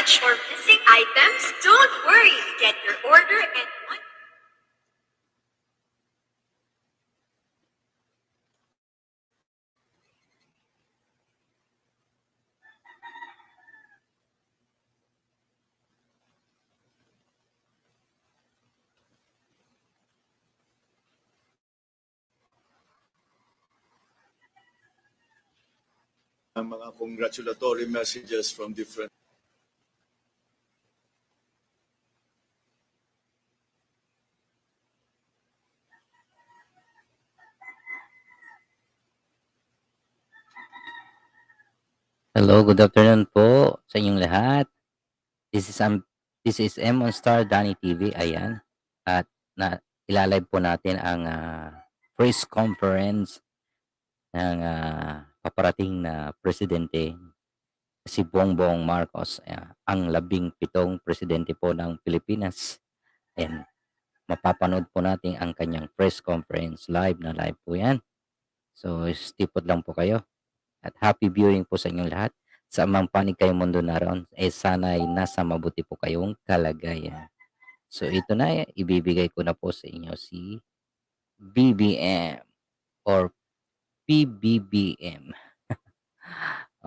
damaged or missing items? Don't worry. Get your order and mga congratulatory messages from different. Hello, good afternoon po sa inyong lahat. This is M on Star Danny TV. Ayan. At ilalive po natin ang press conference ng paparating na presidente, si Bongbong Marcos. Ang 17th presidente po ng Pilipinas. And mapapanood po natin ang kanyang press conference live po yan. So, stipod lang po kayo. At happy viewing po sa inyong lahat. Sa amang panig kayong mundo naroon, sana'y nasa mabuti po kayong kalagayan. So ito na, ibibigay ko na po sa inyo si BBM or PBBM.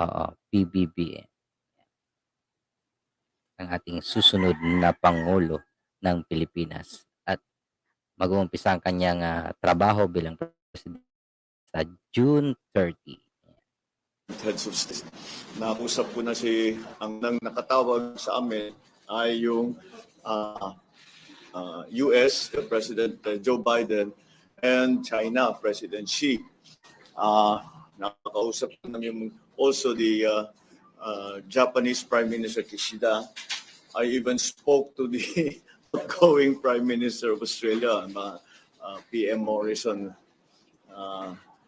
Oo, PBBM. Ang ating susunod na Pangulo ng Pilipinas. At mag-uumpisa ang kanyang trabaho bilang presidente sa June 30. Heads of state. Nakusap ko na ang nang nakatawag sa amin ay yung US President Joe Biden and China President Xi. Nakausap ko namin also the Japanese Prime Minister Kishida. I even spoke to the outgoing Prime Minister of Australia, PM Morrison,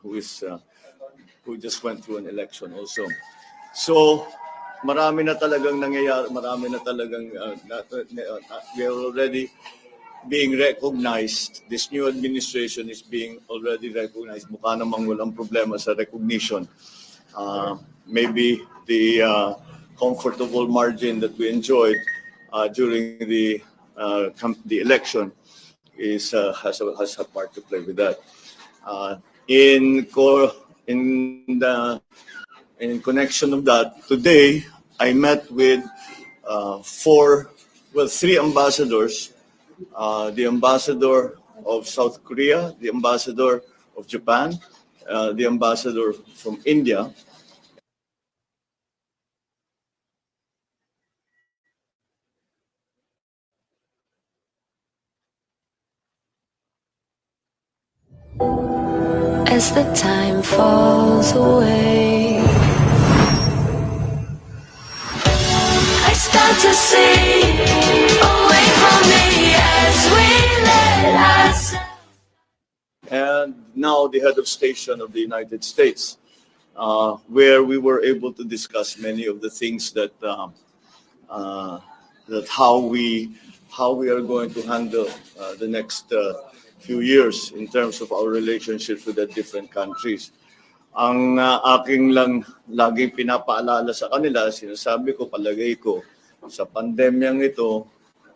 who just went through an election also. So, marami na talagang nangyayari, marami na talagang we are already being recognized. This new administration is being already recognized. Mukha namang walang problema sa recognition. Maybe the comfortable margin that we enjoyed during the election has a part to play with that. In connection of that, today I met with three ambassadors, the ambassador of South Korea, the ambassador of Japan, the ambassador from India. As the time falls away, I start to see away from me as we let ourselves. And now the head of station of the United States, where we were able to discuss many of the things that how we are going to handle the next few years in terms of our relationships with the different countries. Ang aking lang laging pinapaalala sa kanila, sinasabi ko, palagay ko, sa pandemyang ito,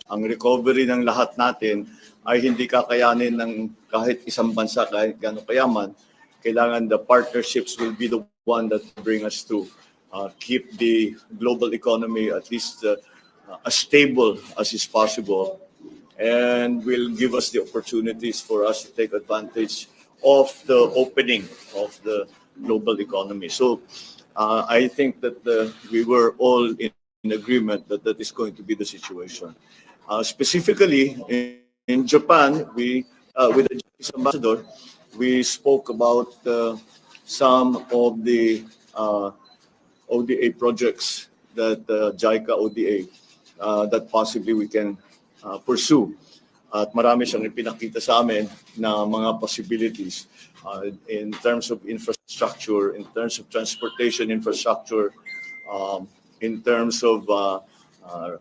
ang recovery ng lahat natin ay hindi kakayanin ng kahit isang bansa, kahit gano'ng kayaman. Kailangan the partnerships will be the one that bring us through. Keep the global economy at least as stable as is possible, and will give us the opportunities for us to take advantage of the opening of the global economy. So I think that we were all in agreement that that is going to be the situation. Specifically in Japan, with the Japanese ambassador, we spoke about some of the ODA projects that JICA ODA that possibly we can pursue. At marami siyang ipinakita sa amin na mga possibilities in terms of infrastructure, in terms of transportation infrastructure, in terms of the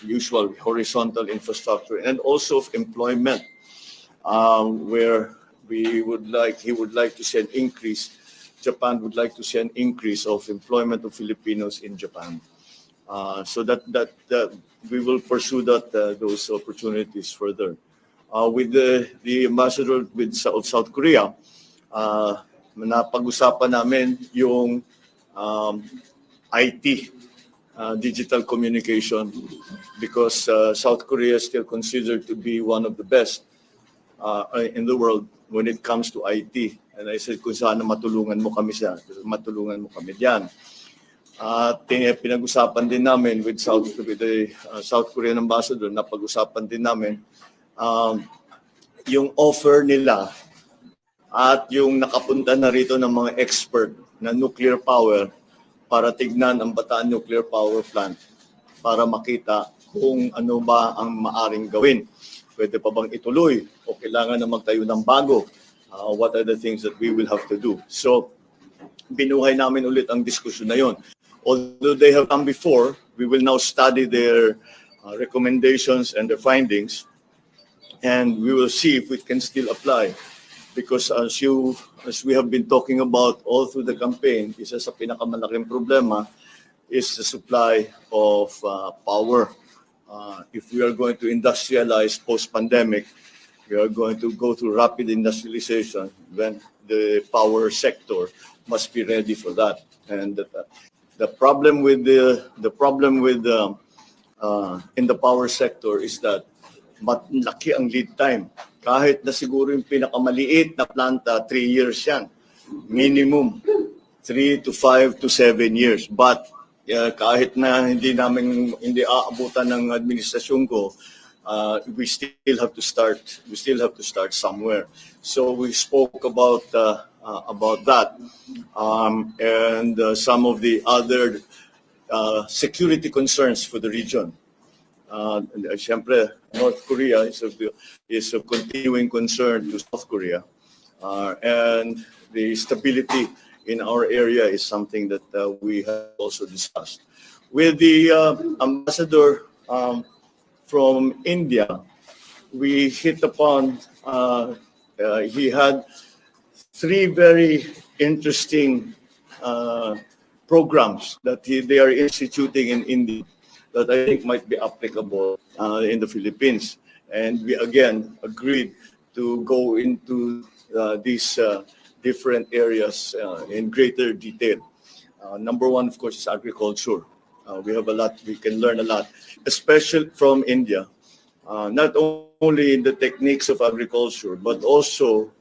usual horizontal infrastructure, and also of employment, where he would like to see an increase. Japan would like to see an increase of employment of Filipinos in Japan. So that we will pursue those opportunities further. With the ambassador with South Korea, napag-usapan namin yung IT, digital communication, because South Korea is still considered to be one of the best in the world when it comes to IT. And I said, kung sana matulungan mo kami diyan. At pinag-usapan din namin with the South Korean ambassador, napag-usapan din namin yung offer nila at yung nakapunta na rito ng mga expert na nuclear power para tignan ang Bataan Nuclear Power Plant para makita kung ano ba ang maaring gawin. Pwede pa bang ituloy o kailangan na magtayo ng bago? What are the things that we will have to do? So, binuhay namin ulit ang diskusyon na yon. Although they have come before, we will now study their recommendations and their findings, and we will see if we can still apply. Because as we have been talking about all through the campaign, isa sa pinakamalaking problema is the supply of power. If we are going to industrialize post-pandemic, we are going to go through rapid industrialization, then the power sector must be ready for that. And the problem with in the power sector is that malaki ang lead time. Kahit na siguro yung pinakamaliit na planta, 3 years yan. Minimum 3 to 5 to 7 years. But kahit na hindi aabutan ng administrasyon ko, we still have to start somewhere. So we spoke about that, and some of the other security concerns for the region. Siyempre, North Korea is a continuing concern to South Korea, and the stability in our area is something that we have also discussed. With the ambassador from India, we hit upon, he had 3 very interesting programs that they are instituting in India that I think might be applicable in the Philippines. And we again agreed to go into these different areas in greater detail. Number 1, of course, is agriculture. We have a lot, we can learn a lot, especially from India, not only in the techniques of agriculture, but also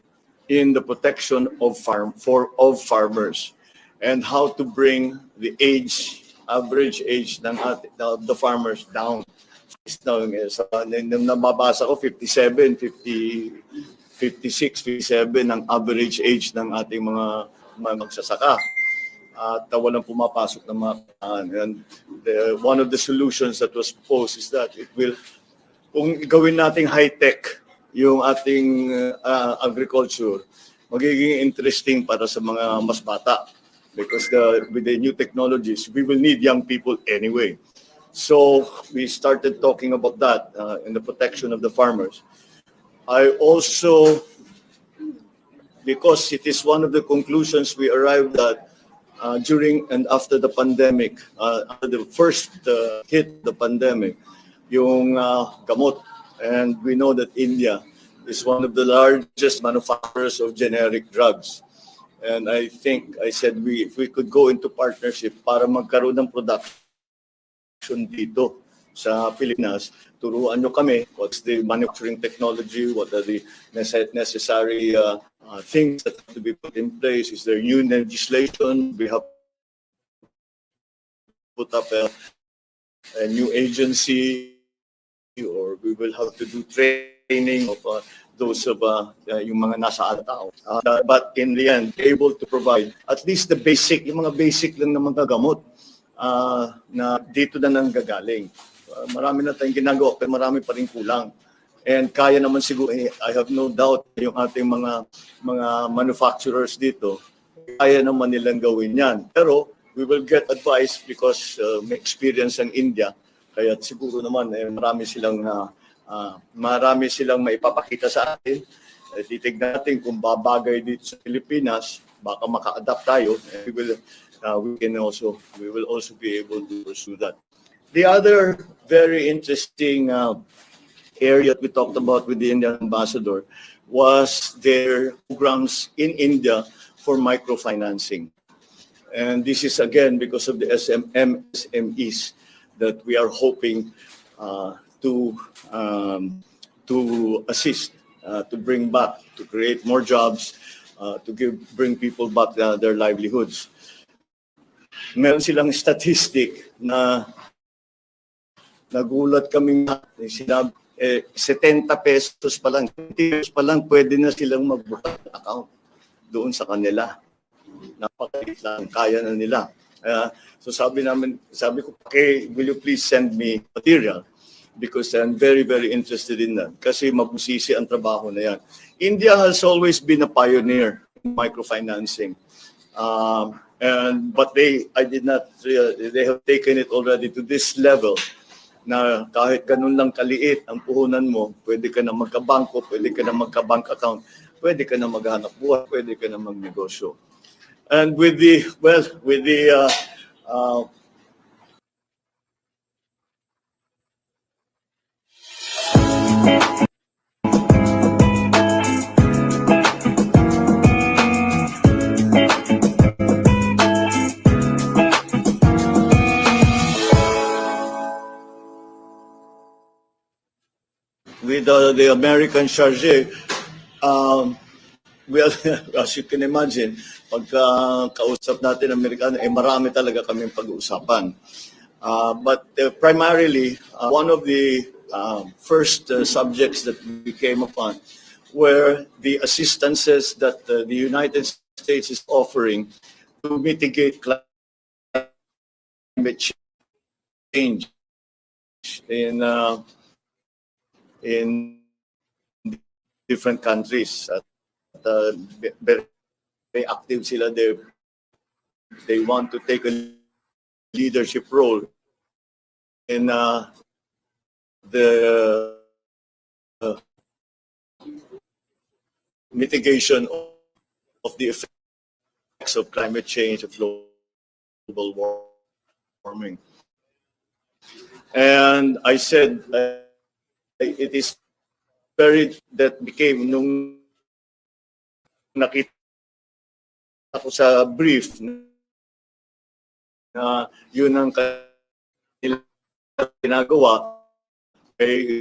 in the protection of farmers, and how to bring the average age of the farmers down. Nababasa ko 57, 56, 57 ang average age ng ating mga magsasaka. At walang pumapasok ng mga and one of the solutions that was proposed is that it will, kung gawin nating high-tech yung ating agriculture, magiging interesting para sa mga mas bata. Because with the new technologies, we will need young people anyway. So we started talking about that in the protection of the farmers. I also, because it is one of the conclusions we arrived at during and after the pandemic, after the first hit the pandemic, yung gamot. And we know that India is one of the largest manufacturers of generic drugs. And I said, if we could go into partnership para magkaroon ng production dito sa Pilipinas, turuan nyo kami what's the manufacturing technology, what are the necessary things that have to be put in place. Is there new legislation? We have put up a new agency, or we will have to do training of those of yung mga nasa tao. But in the end, able to provide at least the basic, yung mga basic lang na mga gamot na dito na nang gagaling. Marami na tayong ginagawa, pero marami pa rin kulang. And kaya naman siguro, I have no doubt, yung ating mga manufacturers dito, kaya naman nilang gawin yan. Pero we will get advice because may experience ang India. Kaya siguro naman marami silang maipapakita sa atin. Titignan natin kung babagay dito sa Pilipinas, baka maka-adapt tayo. And we will also be able to pursue that. The other very interesting area that we talked about with the Indian ambassador was their programs in India for microfinancing. And this is again because of the MSMEs that we are hoping uh, to assist, to bring back, to create more jobs, bring people back their livelihoods. Meron silang statistic na nagulat kaming sinabi, 70 pesos pa lang, 20 pesos pa lang, pwede na silang magbuka ng account doon sa kanila. Napakaliit lang, kaya na nila. So sabi ko, okay, will you please send me material? Because I'm very, very interested in that. Kasi mabusisi ang trabaho na yan. India has always been a pioneer in microfinancing. But they have taken it already to this level na kahit ganun lang kaliit ang puhunan mo, pwede ka na magkabangko, pwede ka na magka-bank account, pwede ka na maghanap buhay, pwede ka na magnegosyo. And with the the American charge, well, as you can imagine, pagka kausap natin Amerikano, marami talaga kaming pag-uusapan. But primarily, one of the first subjects that we came upon were the assistances that the United States is offering to mitigate climate change in different countries. At very active sila. They want to take a leadership role in the mitigation of the effects of climate change, of global warming. And I said, it is that became nung nakita ko sa brief na yun ang kanilang ginagawa, ay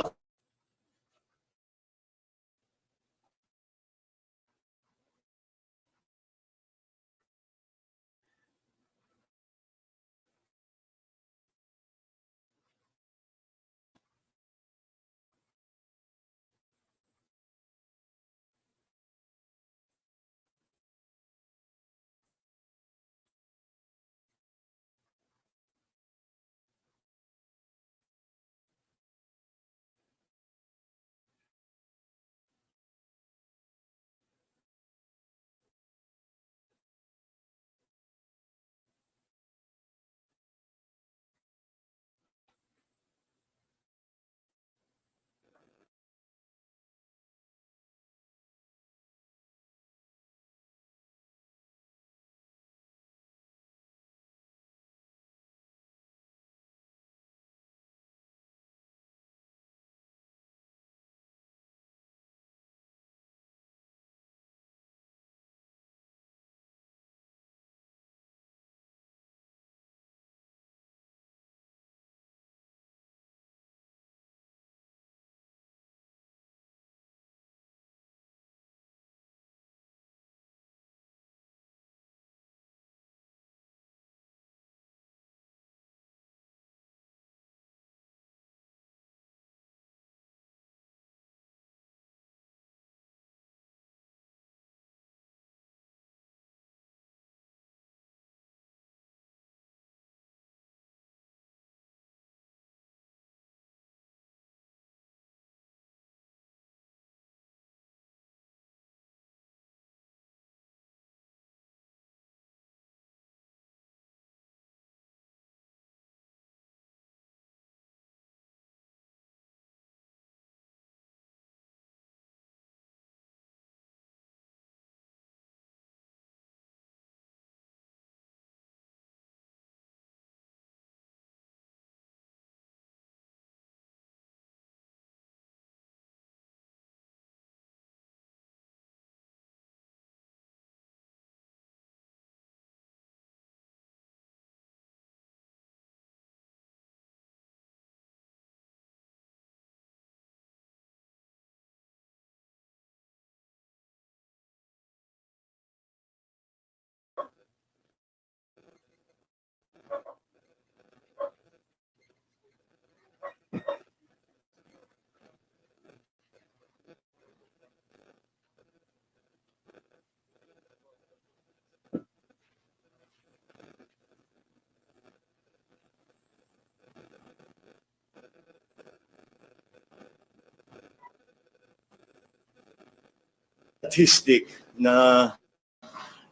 statistic na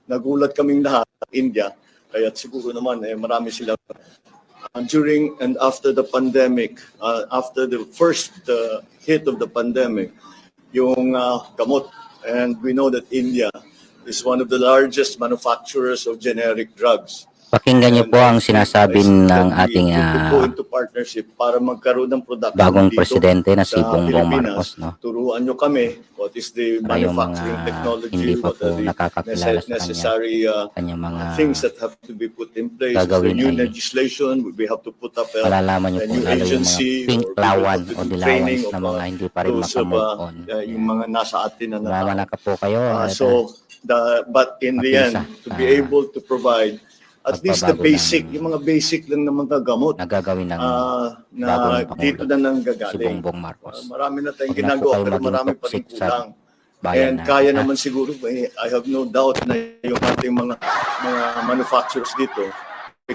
nagulat kaming lahat, India, kaya siguro naman marami silang during and after the pandemic, after the first hit of the pandemic, yung gamot. And we know that India is one of the largest manufacturers of generic drugs. Pakinggan niyo po ang sinasabi ng ating we could go into partnership para magkaroon ng production bagong dito presidente na si sa Bongbong Pilipinas. Marcos, no? Turuan nyo kami what is the Para yung manufacturing mga technology, hindi pa what po are the nakakakilala sa necessary kanyang mga things that have to be put in place. gagawin New ay legislation, we have to put up malalaman niyo a po new lalo yung mga agency, pink or we will lawan have to o do dilawans training na of mga hindi pa rin those of makamove on. yung mga nasa atin na Mama na tao. po kayo. So, but in the end, to be able to provide at least the basic, yung mga basic lang na mga gamot nagagawin ng na bagong Pangulo, dito na nang si gagaling. Bongbong Marcos. Marami na tayong Huwag na po ginagawa kayo pero maging marami pa rin toxic sa kulang. bayan And natin, kaya ha? naman siguro, I have no doubt na yung ating mga manufacturers dito,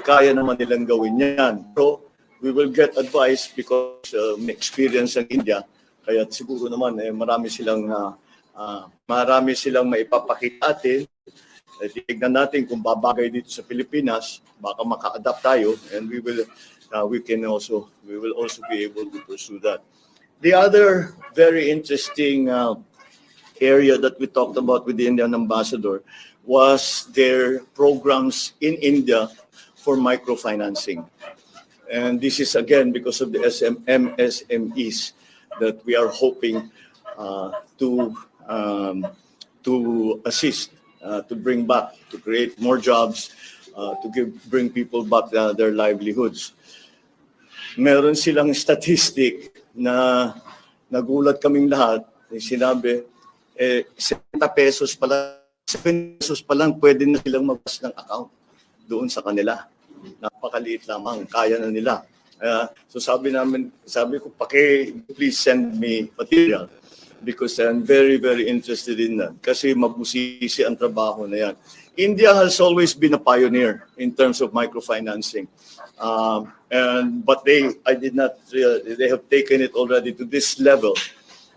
kaya naman nilang gawin yan. So, we will get advice because may experience ng India. Kaya siguro naman marami silang maipapakita atin. Tignan natin kung babagay dito sa Pilipinas, baka maka-adapt tayo, and we will also be able to pursue that. The other very interesting area that we talked about with the Indian ambassador was their programs in India for microfinancing. And this is again because of the MSMEs that we are hoping to assist, to bring back, to create more jobs, bring people back their livelihoods. Meron silang statistic na nagulat kaming lahat. Sinabi, 70 pesos pa lang pwede na silang magbas ng account doon sa kanila. Napakaliit lamang, kaya na nila. So sabi ko, please send me material because I'm very, very interested in that. Kasi mabusisi ang trabaho na yan. India has always been a pioneer in terms of microfinancing. But they have taken it already to this level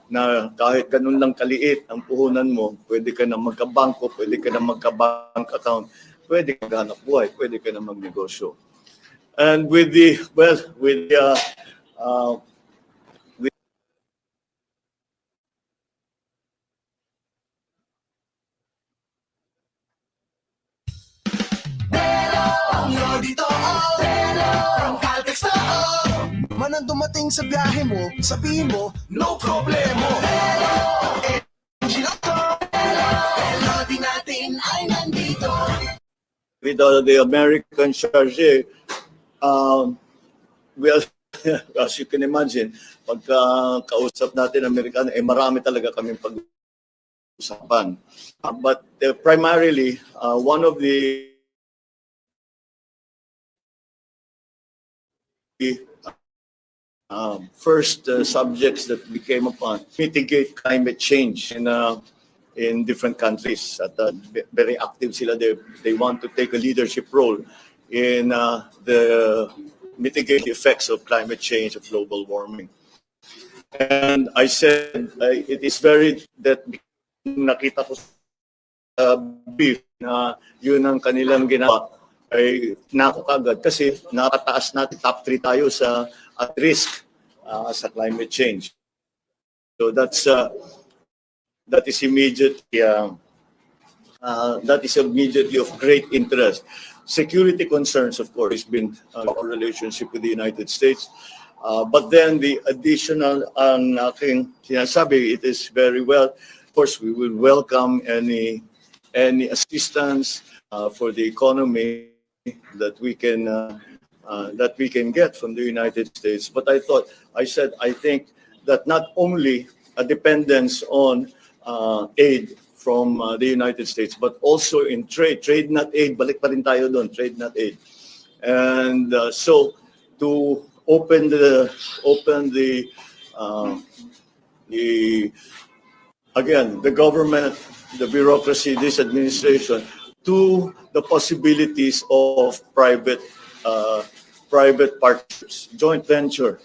na kahit ganun lang kaliit ang puhunan mo, pwede ka na magka-bangko, pwede ka na magka-bank account, pwede ka hanap buhay, pwede ka na magnegosyo. And with Manang dumating sa biyahe mo, sabihin mo, no problemo. Melody natin ay nandito. with the American charge, well, as you can imagine, pagka kausap natin Amerikano, marami talaga kaming pag-usapan. But primarily, one of the first subjects that we came upon, mitigate climate change in different countries. At very active sila. They want to take a leadership role in the mitigate the effects of climate change, of global warming. And I said, it is that nakita ko sa brief na yun ang kanilang ginawa, ay nakakagad kasi nakataas natin, top 3 tayo sa at risk sa climate change. So that is immediately of great interest. Security concerns, of course, has been our relationship with the United States. But then the additional ang aking sinasabi, it is very well. Of course, we will welcome any assistance for the economy that we can get from the United States. But I said, I think that not only a dependence on aid from the United States, but also in trade not aid, balik pa rin tayo doon, trade not aid. And so to open the government, the bureaucracy, this administration, to the possibilities of private partnerships, joint venture.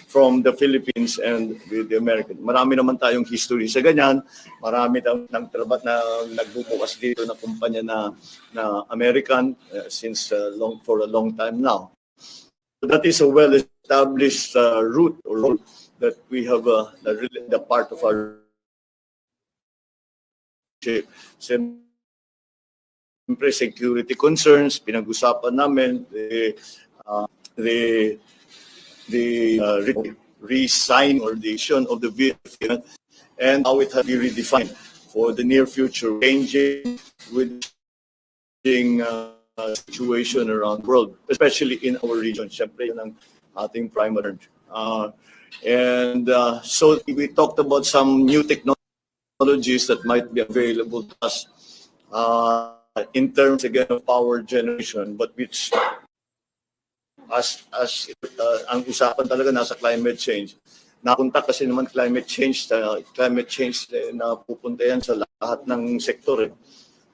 from the Philippines and with the American. Marami naman tayong history sa ganyan. Marami ng trabaho na nagbubukas dito na kumpanya na American since for a long time now. So that is a well-established route or role that we have the part of our shape. Siyempre, security concerns, pinag-usapan namin, the re-sign or the issue of the vehicle and how it has been redefined for the near future, changing with situation around the world, especially in our region. Siyempre, yun ang ating primary. So we talked about some new technologies that might be available to us in terms, again, of power generation, but which ang usapan talaga nasa climate change. Napunta kasi naman climate change na pupunta yan sa lahat ng sektor.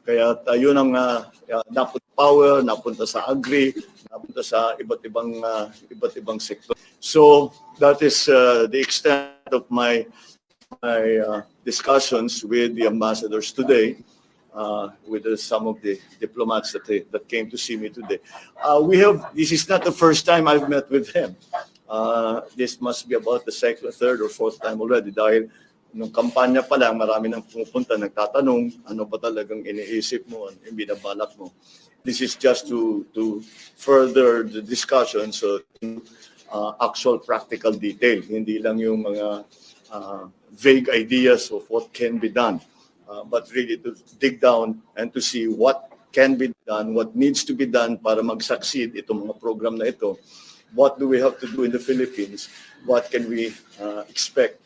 Kaya yun ang napunta power, napunta sa agri, napunta sa iba't ibang sektor. So that is the extent of my discussions with the ambassadors today. With some of the diplomats that came to see me today. This is not the first time I've met with him. This must be about the second, third, or fourth time already dahil nung kampanya pa lang, marami nang pumupunta, nagtatanong, ano ba talagang iniisip mo, ano yung binabalak mo. This is just to further the discussion so actual practical detail, hindi lang yung mga vague ideas of what can be done. But really to dig down and to see what can be done, what needs to be done para mag-succeed itong mga program na ito. What do we have to do in the Philippines? What can we expect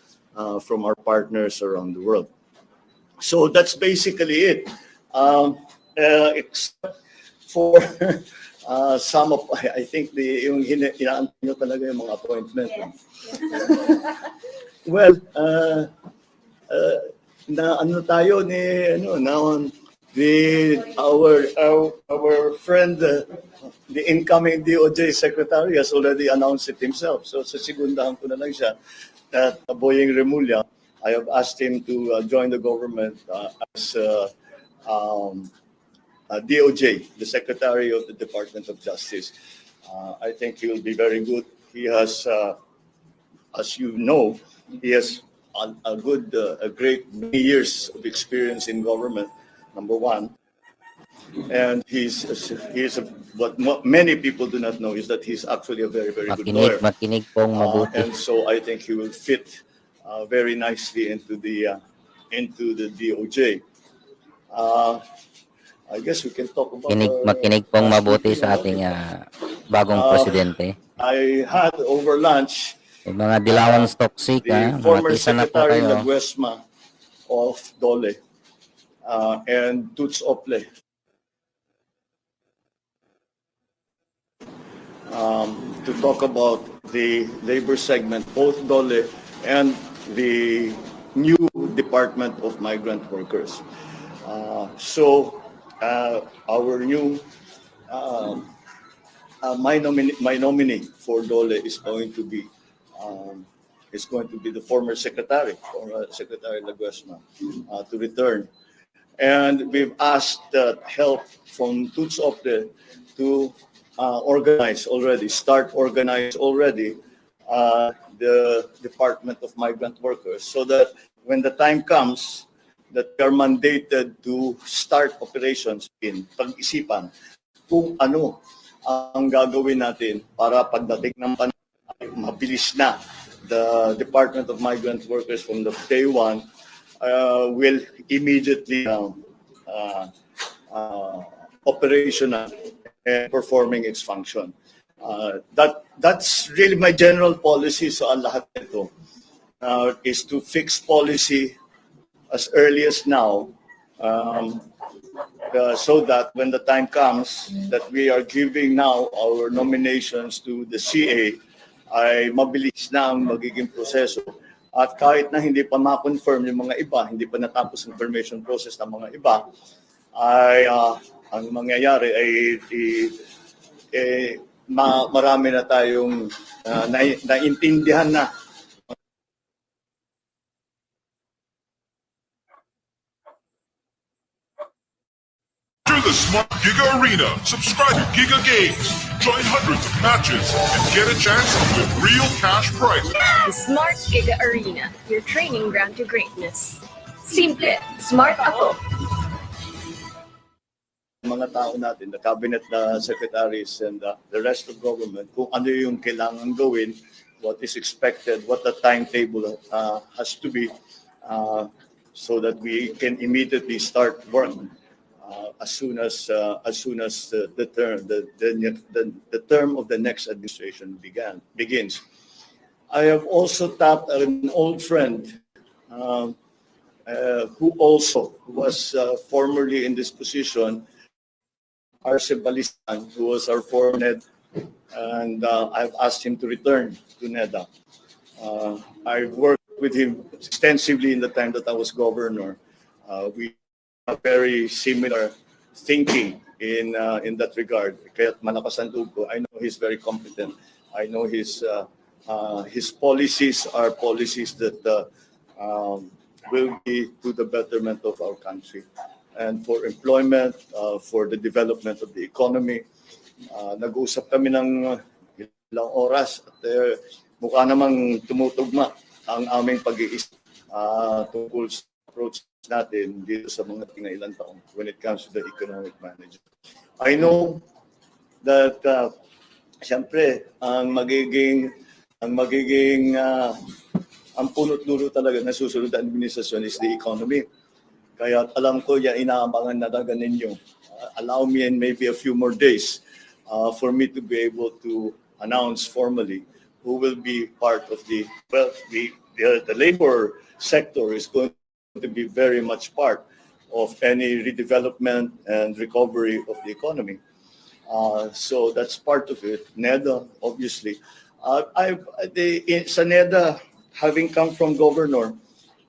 from our partners around the world? So that's basically it. Except for some of, I think yung inaantay nyo talaga yung mga appointment. Well, na ano tayo ni our friend the incoming DOJ secretary has already announced it himself, so segundahan ko na lang siya that Boying Remulla, I have asked him to join the government as DOJ, the Secretary of the Department of Justice. I think he will be very good. He has as you know, he has a great many years of experience in government, number one. And what many people do not know is that he's actually a very, very good lawyer. Makinig pong mabuti. And so I think he will fit very nicely into the DOJ. I guess we can talk about Makinig pong mabuti sa ating bagong presidente. I had over lunch Yung mga dilawang toxic, the former Secretary Laguesma of Dole and Toots Ople to talk about the labor segment, both Dole and the new Department of Migrant Workers. Our new my nominee for Dole is going to be the former Secretary Laguesma to return. And we've asked help from Toots Ople to start organize already the Department of Migrant Workers so that when the time comes that we are mandated to start operations in pag-isipan kung ano ang gagawin natin para pagdating ng panahon mabilis na. The Department of Migrant Workers from the day one will immediately operational and performing its function. That's really my general policy sa lahat nito is to fix policy as early as now so that when the time comes that we are giving now our nominations to the CA ay mabilis na ang magiging proseso. At kahit na hindi pa ma-confirm yung mga iba, hindi pa natapos ang confirmation process ng mga iba, ay ang mangyayari ay marami na tayong naintindihan na. To the Smart Giga Arena. Subscribe to Giga Games. Join hundreds of matches and get a chance to win real cash prizes. The Smart Giga Arena, your training ground to greatness. Simple, smart ako. Mga tao natin, the cabinet secretaries and the rest of government, kung ano yung kailangan gawin, what is expected, what the timetable has to be, so that we can immediately start work as soon as the term of the next administration begins. I have also tapped an old friend who also was formerly in this position, Arce Balistan, who was our former NED, and I've asked him to return to NEDA. I've worked with him extensively in the time that I was governor. We have very similar thinking in that regard. Kaya't malakas ang loob ko. I know he's very competent. I know his policies are policies that will be to the betterment of our country and for employment, for the development of the economy. Nag-uusap kami ng ilang oras at mukha namang tumutugma ang aming pag-iisip tungkol sa approach natin dito sa mga ilang taon when it comes to the economic management. I know that siyempre ang punot dulo talaga na susunod na administrasyon is the economy. Kaya alam ko yan, inaabangan na talaga ninyo. Allow me in maybe a few more days for me to be able to announce formally who will be part of the labor sector is going to be very much part of any redevelopment and recovery of the economy. So that's part of it. NEDA, obviously. Sa NEDA, having come from governor,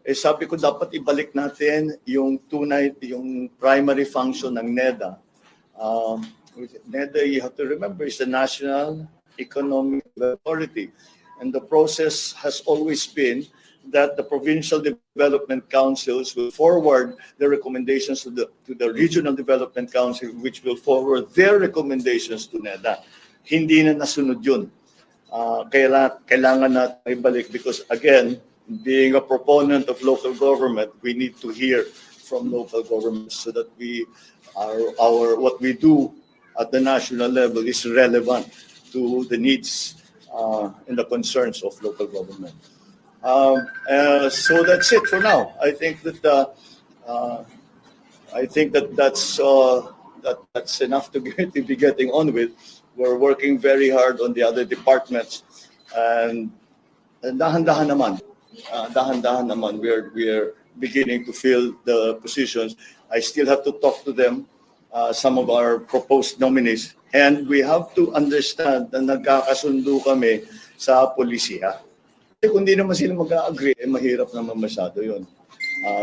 sabi ko dapat ibalik natin yung primary function ng NEDA. NEDA, you have to remember, is the National Economic Authority. And the process has always been that the provincial development councils will forward their recommendations to the regional development council, which will forward their recommendations to NEDA. Hindi na nasunod yun. Kailangan natin ibalik because again, being a proponent of local government, we need to hear from local governments so that what we do at the national level is relevant to the needs and the concerns of local government. So that's it for now. I think that's enough to be getting on with. We're working very hard on the other departments, and dahan-dahan naman. We're beginning to fill the positions. I still have to talk to them, some of our proposed nominees, and we have to understand na nagkakasundo kami sa polisiya. Kung di naman sila mag-agree, mahirap naman masyado yun.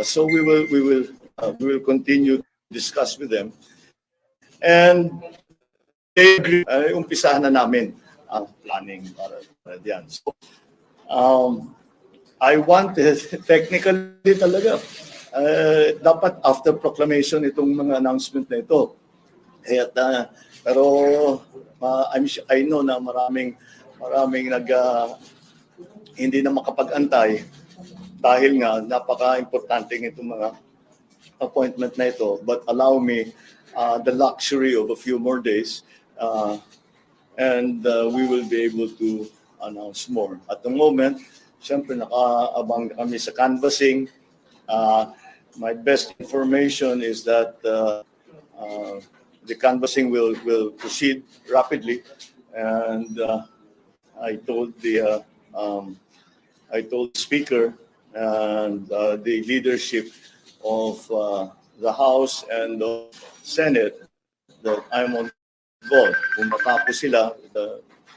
So we will continue to discuss with them, and they agree. Umpisahan na namin ang planning para diyan. So, I wanted, technically talaga, dapat after proclamation itong mga announcement na ito. Pero I know na maraming hindi na makapag-antay dahil nga napaka-importante itong mga appointment na ito. But allow me the luxury of a few more days and we will be able to announce more. At the moment, siyempre nakaabang kami sa canvassing. My best information is that the canvassing will proceed rapidly, and I told the speaker and the leadership of the House and the Senate that I'm on board. Kung matapos sila,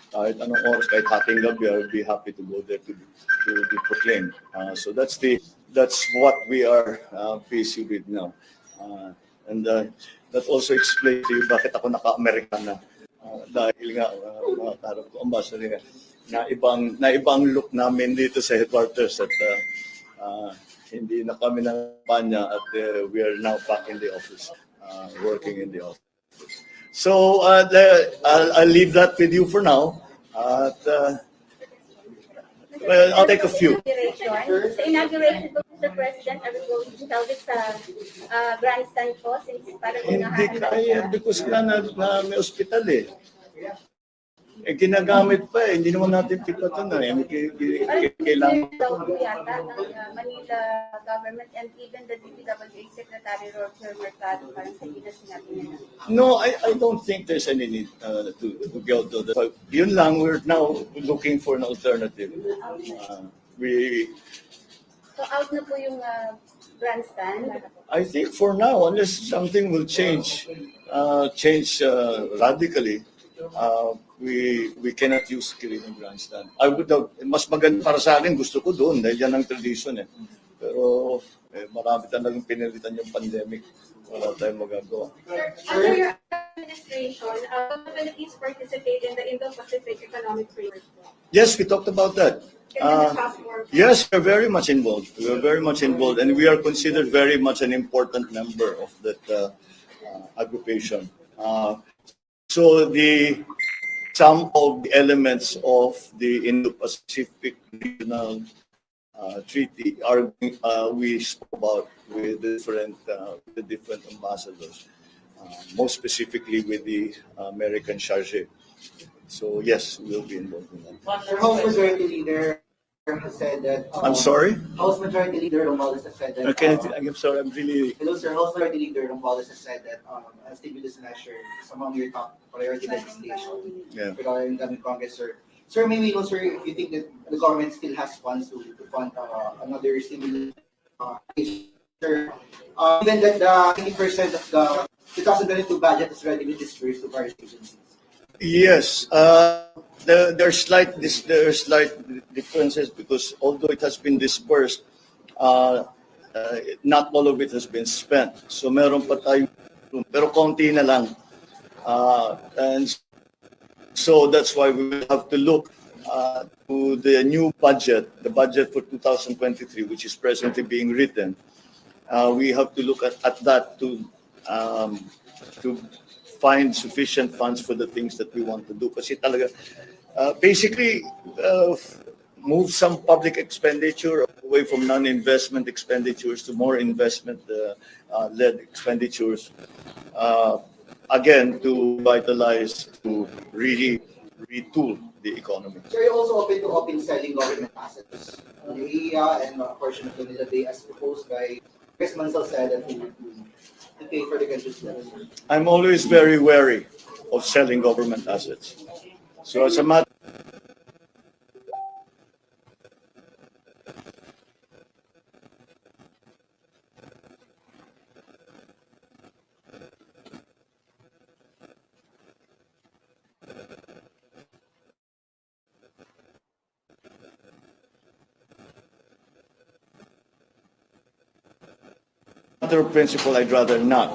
kahit anong oras, kahit hating gabi, I'll be happy to go there to proclaim. So that's what we are busy with now. And that also explains to you bakit ako naka-American na. dahil nga mga karap ko ambassador nga, na ibang look namin dito sa headquarters at hindi na kami ng kampanya at we are now back in the office, working in the office. So I'll leave that with you for now. Well, I'll take a few. Sa inauguration po sa President, are we going to held it sa grandstand po since parang Hindi kaya because nga na may ospital eh. Ginagamit pa eh. Hindi naman natin pipatan na eh. Kailangan. daw po yata ng Manila government and even the DPWH Secretary Roger Mercado parang sa Pinas sinabi niya. No, I don't think there's any need to go to that. Yun lang, we're now looking for an alternative. So out na po yung grandstand. I think for now, unless something will change radically, we cannot use Kiliming Grandstand. I would have, mas maganda para sa akin, gusto ko doon dahil yan ang tradition eh. Pero marami talagang pinilitan yung pandemic. Wala tayong magagawa. Under your administration, the Philippines participate in the Indo-Pacific Economic Framework. Yes, we talked about that. Yes, we're very much involved. We're very much involved, and we are considered very much an important member of that aggregation. So some of the elements of the Indo-Pacific Regional Treaty are we spoke about with the different ambassadors, most specifically with the American charge. So yes, we'll be involved in that. Sir, House Majority Leader has said that. I'm sorry. House Majority Leader Romualdez has said that. Okay, I'm sorry. I'm really. Hello, sir. House Majority Leader Romualdez has said that a stimulus measure is among your top priority legislation regarding the Congress, sir. Sir, maybe know, sir, if you think that the government still has funds to fund another stimulus, sir, even that the 80% of the 2022 budget is already been dispersed to various agencies. Yes, there are slight differences because although it has been dispersed, not all of it has been spent. So meron pa tayo, pero konti na lang. And so that's why we will have to look to the new budget, the budget for 2023, which is presently being written. We have to look at that to find sufficient funds for the things that we want to do. Kasi talaga, basically, move some public expenditure away from non-investment expenditures to more investment-led expenditures. Again, to vitalize, to really retool the economy. Sir, you're also open to selling government assets. The EIA and a portion of Manila Bay as proposed by Chris Mansell said that to pay for the country's debt. I'm always very wary of selling government assets. So as a matter principle, I'd rather not.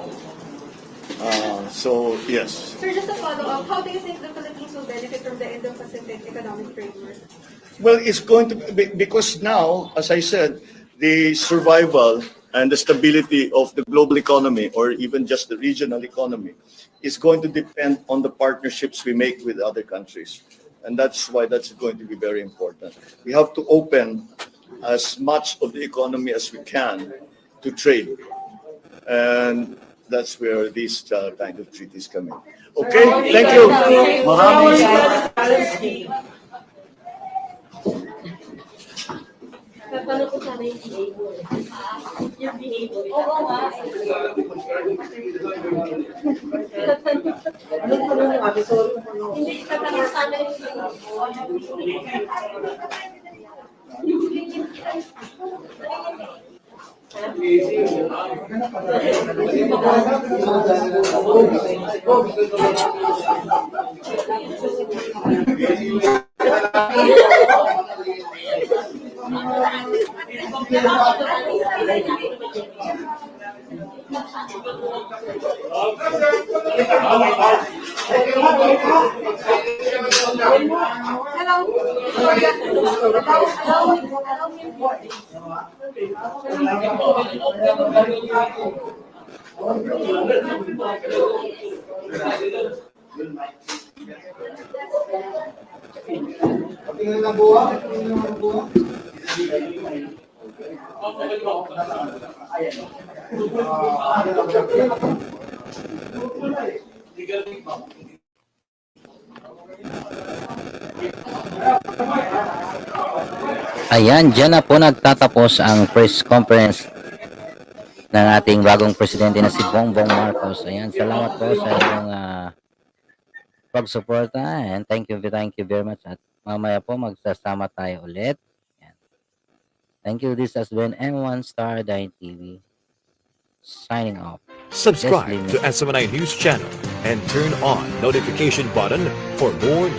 So yes. Sir, just a follow-up, how do you think the Philippines will benefit from the Indo-Pacific Economic Framework? Well, it's going to be because now, as I said, the survival and the stability of the global economy, or even just the regional economy, is going to depend on the partnerships we make with other countries. And that's why that's going to be very important. We have to open as much of the economy as we can to trade. And that's where these kind of treaties come in. Okay, thank you. Maraming salamat. Paano po sana yung behavior? Yung behavior. Oo nga. Hindi, tatanong sana yung Ayan, dyan na po nagtatapos ang press conference ng ating bagong presidente na si Bongbong Marcos. Ayan, salamat po sa inyong pagsuporta and thank you very much. At mamaya po magsasama tayo ulit. Ayan. Thank you. This has been M1 Star TV signing off. Subscribe Leslie to SMNI News Channel and turn on notification button for more news.